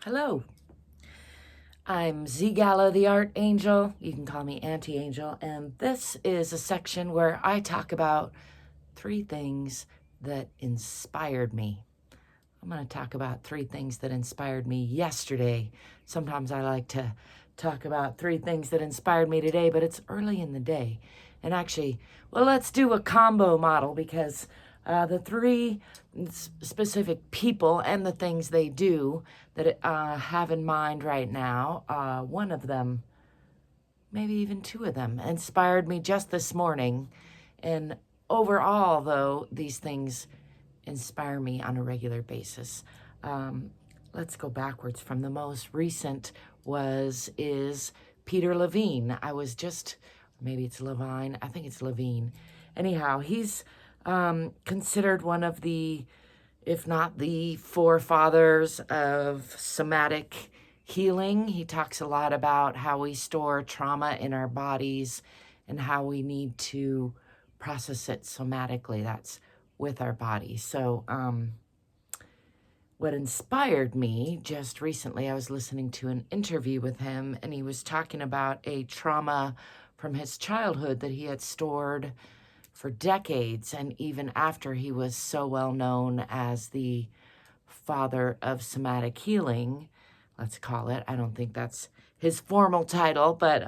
Hello, I'm ZGALA the Art Angel. You can call me Auntie Angel, and this is a section where I talk about 3 things that inspired me. I'm going to talk about 3 things that inspired me yesterday. Sometimes I like to talk about 3 things that inspired me today, but it's early in the day. And actually, well, let's do a combo model because the 3 specific people and the things they do that I have in mind right now, one of them, maybe even 2 of them, inspired me just this morning. And overall, though, these things inspire me on a regular basis. Let's go backwards from the most recent is Peter Levine. I was just, maybe it's Levine, I think it's Levine. Anyhow, he's considered one of the, if not the forefathers of somatic healing. He talks a lot about how we store trauma in our bodies and how we need to process it somatically. That's with our body. So what inspired me just recently, I was listening to an interview with him, and he was talking about a trauma from his childhood that he had stored for decades, and even after he was so well known as the father of somatic healing, let's call it. I don't think that's his formal title, but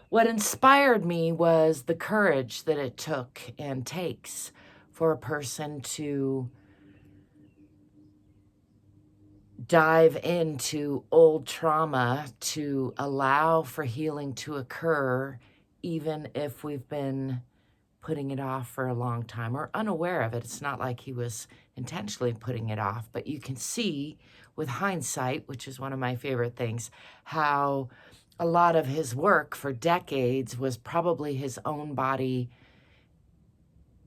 what inspired me was the courage that it took and takes for a person to dive into old trauma, to allow for healing to occur, even if we've been putting it off for a long time or unaware of it. It's not like he was intentionally putting it off, but you can see with hindsight, which is one of my favorite things, how a lot of his work for decades was probably his own body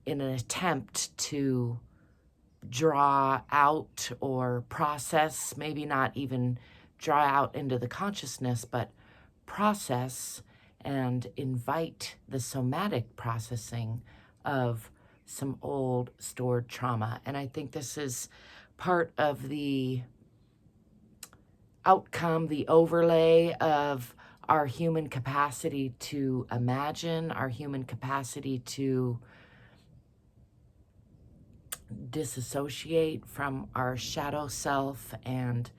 in an attempt to draw out or process, maybe not even draw out into the consciousness, but process and invite the somatic processing of some old stored trauma. And I think this is part of the outcome, the overlay of our human capacity to imagine, our human capacity to disassociate from our shadow self and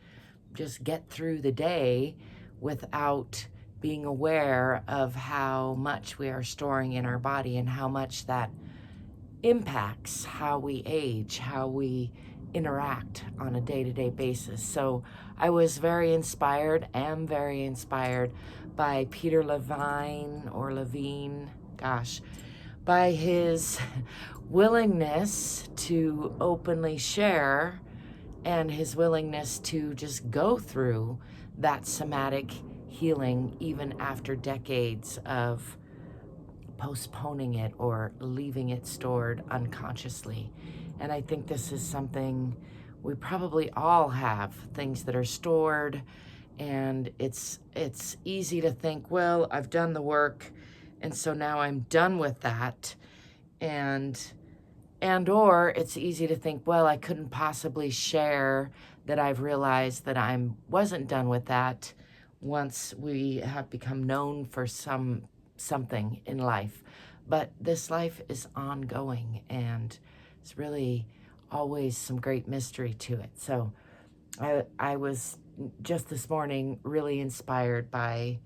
just get through the day without being aware of how much we are storing in our body and how much that impacts how we age, how we interact on a day-to-day basis. So I was very inspired, am very inspired by Peter Levine or Levine, gosh, by his willingness to openly share and his willingness to just go through that somatic healing even after decades of postponing it or leaving it stored unconsciously. And I think this is something we probably all have, things that are stored, and it's easy to think, well, I've done the work, and so now I'm done with that. And or it's easy to think, well, I couldn't possibly share that I've realized that I wasn't done with that once we have become known for something in life. But this life is ongoing, and it's really always some great mystery to it. So I was just this morning really inspired by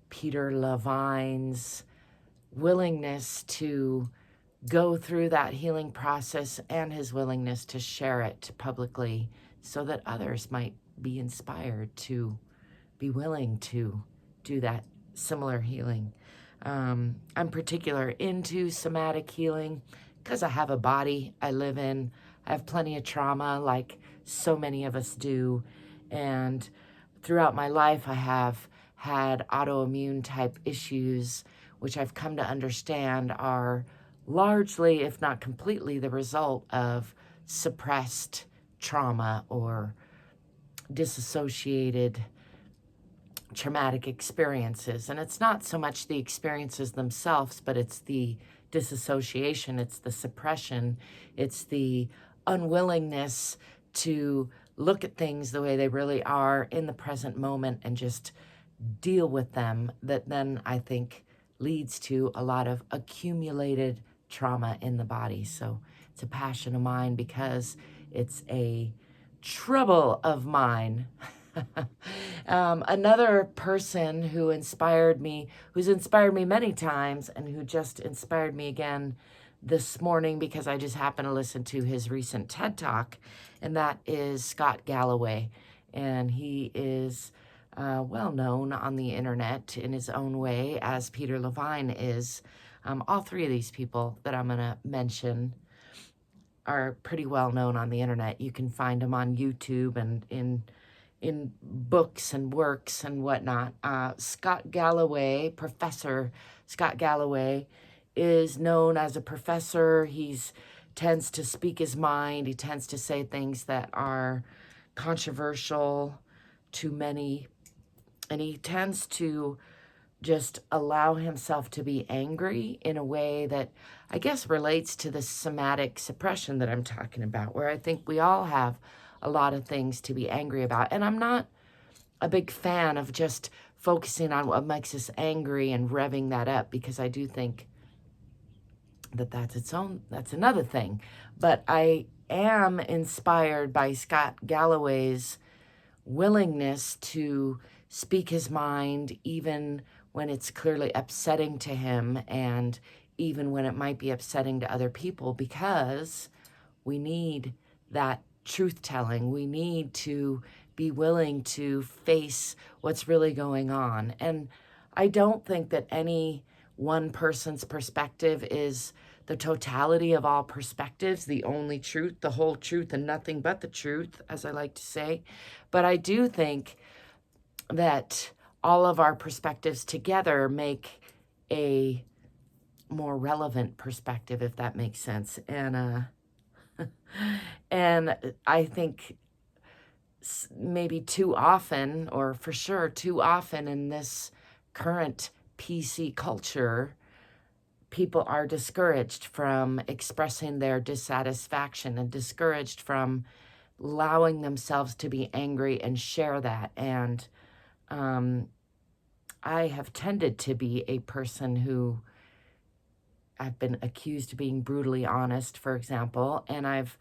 Peter Levine's willingness to go through that healing process and his willingness to share it publicly so that others might be inspired to be willing to do that similar healing. I'm particular into somatic healing because I have a body I live in. I have plenty of trauma like so many of us do. And throughout my life, I have had autoimmune type issues, which I've come to understand are largely, if not completely, the result of suppressed trauma or disassociated traumatic experiences. And it's not so much the experiences themselves, but it's the disassociation, it's the suppression, it's the unwillingness to look at things the way they really are in the present moment and just deal with them, that then I think leads to a lot of accumulated trauma in the body. So it's a passion of mine because it's a trouble of mine. Another person who inspired me, who's inspired me many times and who just inspired me again this morning because I just happened to listen to his recent TED Talk, and that is Scott Galloway. And he is well known on the internet in his own way, as Peter Levine is. All three of these people that I'm going to mention are pretty well known on the internet. You can find them on YouTube and in books and works and whatnot. Scott Galloway, Professor Scott Galloway, is known as a professor. He's tends to speak his mind. He tends to say things that are controversial to many, and he tends to just allow himself to be angry in a way that I guess relates to the somatic suppression that I'm talking about, where I think we all have a lot of things to be angry about. And I'm not a big fan of just focusing on what makes us angry and revving that up, because I do think that that's another thing. But I am inspired by Scott Galloway's willingness to speak his mind, even when it's clearly upsetting to him and even when it might be upsetting to other people, because we need that truth telling. We need to be willing to face what's really going on. And I don't think that any one person's perspective is the totality of all perspectives, the only truth, the whole truth, and nothing but the truth, as I like to say. But I do think that all of our perspectives together make a more relevant perspective, if that makes sense. And and I think maybe too often, or for sure too often in this current PC culture, people are discouraged from expressing their dissatisfaction and discouraged from allowing themselves to be angry and share that. And I have tended to be a person who I've been accused of being brutally honest, for example, and I've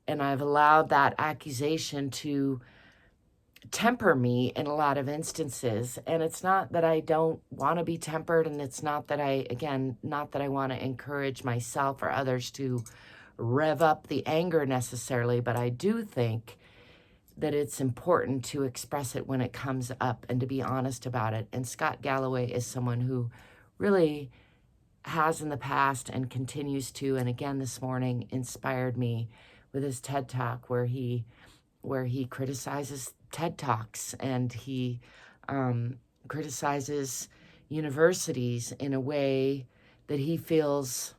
allowed that accusation to temper me in a lot of instances. And it's not that I don't want to be tempered, and it's not that not that I want to encourage myself or others to rev up the anger necessarily, but I do think that it's important to express it when it comes up and to be honest about it. And Scott Galloway is someone who really has in the past and continues to, and again this morning, inspired me with his TED Talk, where he criticizes TED Talks, and he criticizes universities in a way that he feels,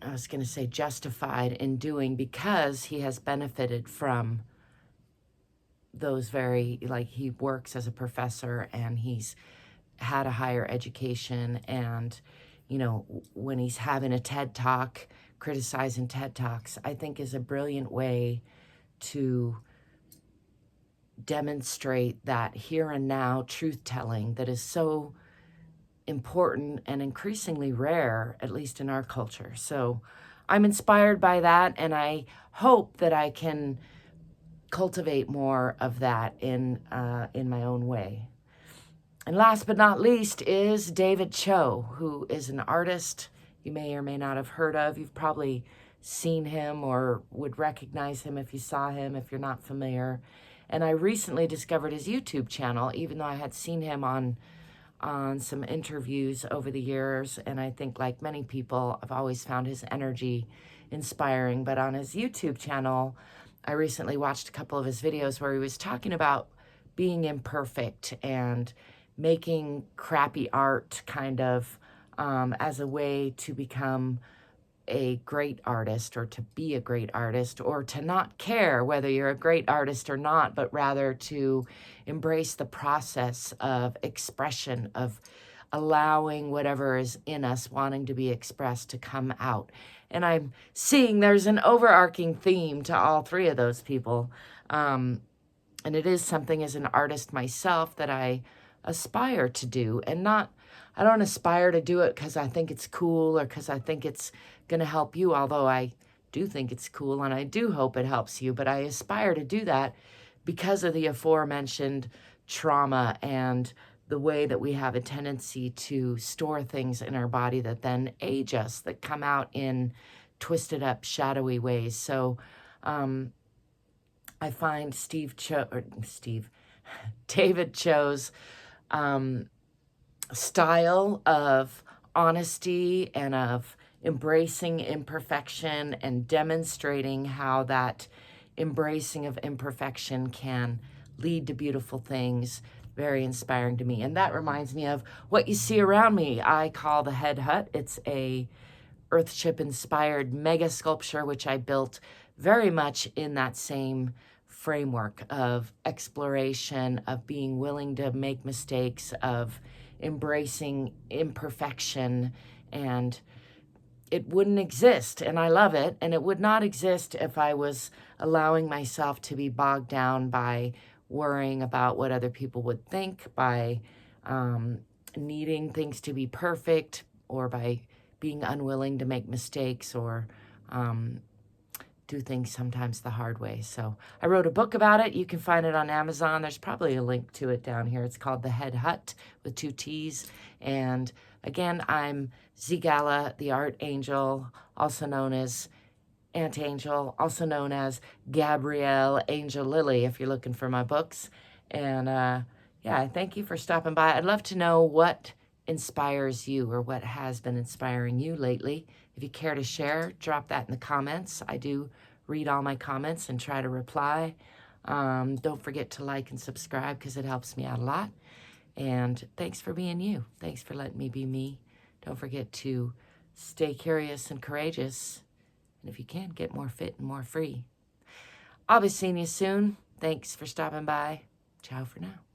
I was going to say justified in doing, because he has benefited from those he works as a professor and he's had a higher education. And, when he's having a TED Talk, criticizing TED Talks, I think is a brilliant way to demonstrate that here and now truth telling that is so important and increasingly rare, at least in our culture. So I'm inspired by that, and I hope that I can cultivate more of that in my own way. And last but not least is David Cho, who is an artist you may or may not have heard of. You've probably seen him or would recognize him if you saw him, if you're not familiar. And I recently discovered his YouTube channel, even though I had seen him on some interviews over the years. And I think, like many people, I've always found his energy inspiring. But on his YouTube channel, I recently watched a couple of his videos where he was talking about being imperfect and making crappy art kind of as a way to become a great artist, or to be a great artist, or to not care whether you're a great artist or not, but rather to embrace the process of expression, of allowing whatever is in us wanting to be expressed to come out. And I'm seeing there's an overarching theme to all three of those people. And it is something as an artist myself that I aspire to do. And I don't aspire to do it because I think it's cool or because I think it's going to help you, although I do think it's cool and I do hope it helps you. But I aspire to do that because of the aforementioned trauma and the way that we have a tendency to store things in our body that then age us, that come out in twisted up, shadowy ways. So I find David Cho's style of honesty and of embracing imperfection and demonstrating how that embracing of imperfection can lead to beautiful things, very inspiring to me. And that reminds me of what you see around me. I call the Head Hutt. It's a earthship inspired mega sculpture, which I built very much in that same framework of exploration, of being willing to make mistakes, of embracing imperfection. And it wouldn't exist, and I love it, and it would not exist if I was allowing myself to be bogged down by worrying about what other people would think, by needing things to be perfect, or by being unwilling to make mistakes or do things sometimes the hard way. So I wrote a book about it. You can find it on Amazon. There's probably a link to it down here. It's called The Head Hutt with 2 T's. And again, I'm ZGALA, the art angel, also known as Aunt Angel, also known as Gabrielle Angel Lily, if you're looking for my books. And yeah, thank you for stopping by. I'd love to know what inspires you or what has been inspiring you lately. If you care to share, drop that in the comments. I do read all my comments and try to reply. Don't forget to like and subscribe because it helps me out a lot. And thanks for being you. Thanks for letting me be me. Don't forget to stay curious and courageous. And if you can, get more fit and more free. I'll be seeing you soon. Thanks for stopping by. Ciao for now.